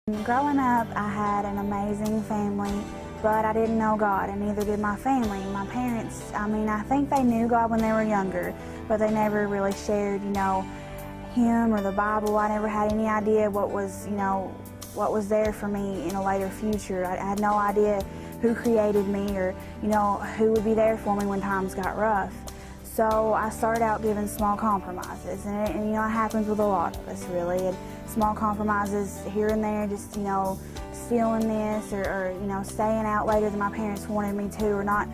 Growing up, I had an amazing family, but I didn't know God, and neither did my family. My parents, I think they knew God when they were younger, but they never really shared, Him or the Bible. I never had any idea what was there for me in a later future. I had no idea who created me or, who would be there for me when times got rough. So I started out giving small compromises, and it happens with a lot of us, really. And small compromises here and there, just, stealing this or staying out later than my parents wanted me to, or not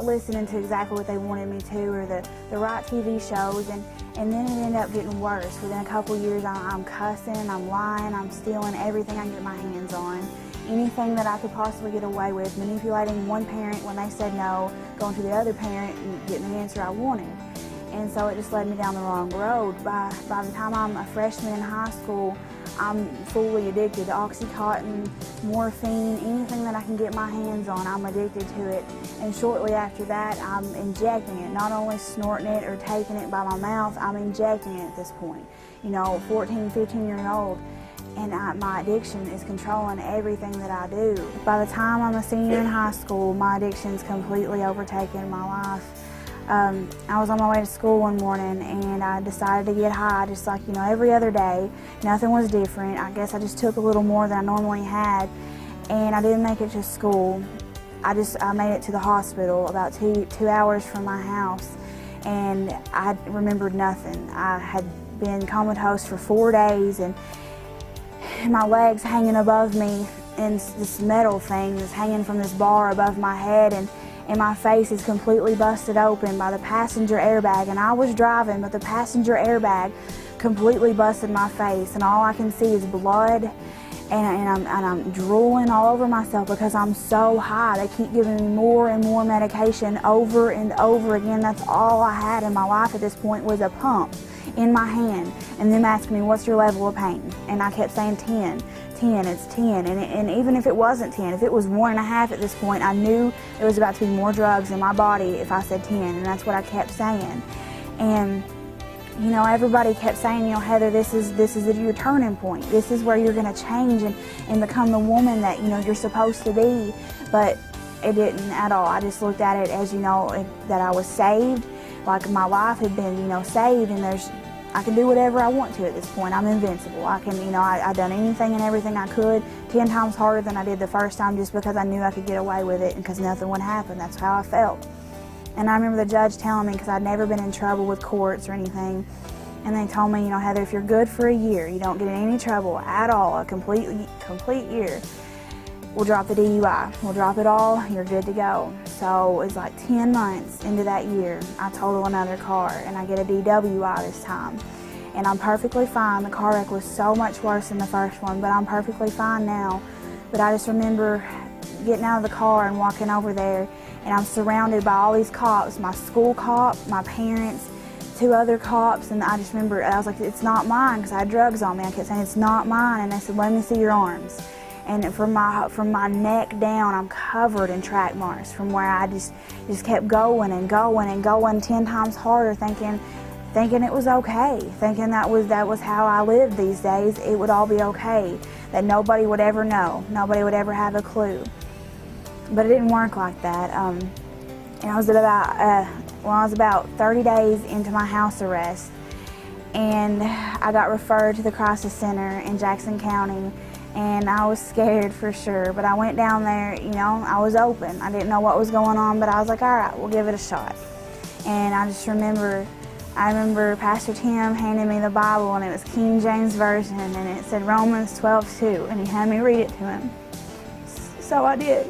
listening to exactly what they wanted me to, or the right TV shows. And then it ended up getting worse. Within a couple years, I'm cussing, I'm lying, I'm stealing everything I can get my hands on. Anything that I could possibly get away with, manipulating one parent when they said no, going to the other parent and getting the answer I wanted. And so it just led me down the wrong road. By the time I'm a freshman in high school, I'm fully addicted to Oxycontin, morphine, anything that I can get my hands on, I'm addicted to it. And shortly after that, I'm injecting it, not only snorting it or taking it by my mouth, I'm injecting it at this point. 14, 15 years old. And my addiction is controlling everything that I do. By the time I'm a senior in high school, my addiction's completely overtaken my life. I was on my way to school one morning and I decided to get high just like, every other day. Nothing was different. I guess I just took a little more than I normally had, and I didn't make it to school. I made it to the hospital about two hours from my house, and I remembered nothing. I had been comatose for 4 days, and my legs hanging above me, and this metal thing is hanging from this bar above my head, and my face is completely busted open by the passenger airbag. And I was driving, but the passenger airbag completely busted my face, and all I can see is blood, and I'm drooling all over myself because I'm so high. They keep giving me more and more medication over and over again. That's all I had in my life at this point, was a pump in my hand, and them asking me, what's your level of pain? And I kept saying 10, it's 10, and even if it wasn't 10, if it was 1.5 at this point, I knew there was about to be more drugs in my body if I said 10, and that's what I kept saying. And everybody kept saying, Heather, this is your turning point. This is where you're going to change and become the woman that, you're supposed to be. But it didn't at all. I just looked at it as, that I was saved, like my life had been, saved, and I can do whatever I want to at this point. I'm invincible. I can, I've done anything and everything I could 10 times harder than I did the first time, just because I knew I could get away with it and because nothing would happen. That's how I felt. And I remember the judge telling me, because I'd never been in trouble with courts or anything, and they told me, Heather, if you're good for a year, you don't get in any trouble at all, a complete year, we'll drop the DUI. We'll drop it all, you're good to go. So it was like 10 months into that year, I total another car, and I get a DWI this time. And I'm perfectly fine. The car wreck was so much worse than the first one, but I'm perfectly fine now. But I just remember getting out of the car and walking over there, and I'm surrounded by all these cops, my school cop, my parents, 2 other cops, and I just remember, I was like, it's not mine, because I had drugs on me. I kept saying, it's not mine, and they said, let me see your arms. And from my neck down, I'm covered in track marks from where I just kept going and going and going 10 times harder, thinking it was okay, thinking that was how I lived these days. It would all be okay, that nobody would ever know, nobody would ever have a clue. But it didn't work like that. And I was about 30 days into my house arrest, and I got referred to the crisis center in Jackson County. And I was scared for sure, but I went down there, I was open. I didn't know what was going on, but I was like, all right, we'll give it a shot. And I remember Pastor Tim handing me the Bible, and it was King James Version, and it said Romans 12:2, and he had me read it to him. So I did.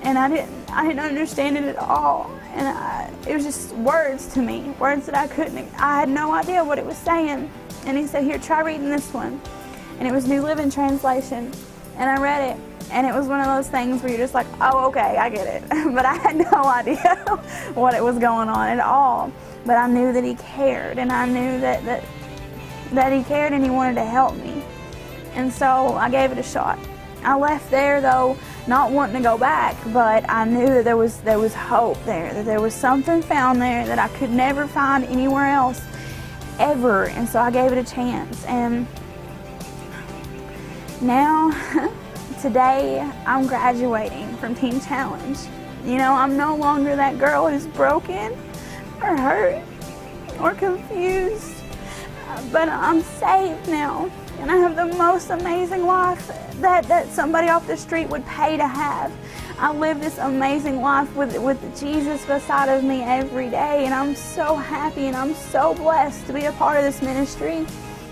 And I didn't understand it at all. And it was just words to me, words that I had no idea what it was saying. And he said, here, try reading this one. And it was New Living Translation, and I read it, and it was one of those things where you're just like, oh, okay, I get it. But I had no idea what it was going on at all. But I knew that he cared, and I knew that he cared and he wanted to help me. And so I gave it a shot. I left there, though, not wanting to go back, but I knew that there was hope there, that there was something found there that I could never find anywhere else, ever. And so I gave it a chance. And Now, today, I'm graduating from Teen Challenge. You know, I'm no longer that girl who's broken or hurt or confused, but I'm saved now, and I have the most amazing life that somebody off the street would pay to have. I live this amazing life with Jesus beside of me every day, and I'm so happy and I'm so blessed to be a part of this ministry.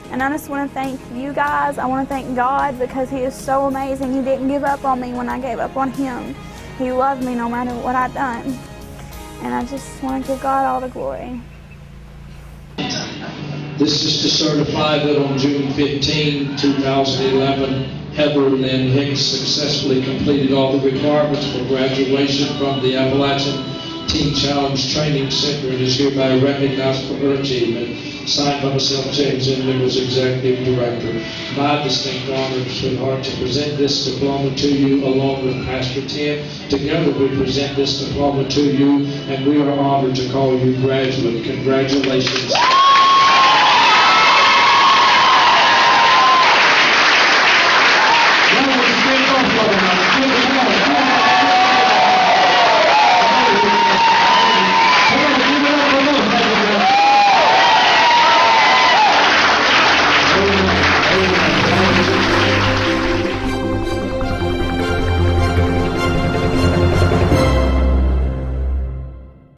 And I just want to thank you guys. I want to thank God, because He is so amazing. He didn't give up on me when I gave up on Him. He loved me no matter what I'd done. And I just want to give God all the glory. This is to certify that on June 15, 2011, Heather Lynn Hicks successfully completed all the requirements for graduation from the Appalachian Teen Challenge Training Center and is hereby recognized for her achievement. Signed by myself, James Inman, as Executive Director. My distinct honor, sweetheart, to present this diploma to you along with Pastor Tim. Together we present this diploma to you, and we are honored to call you graduate. Congratulations.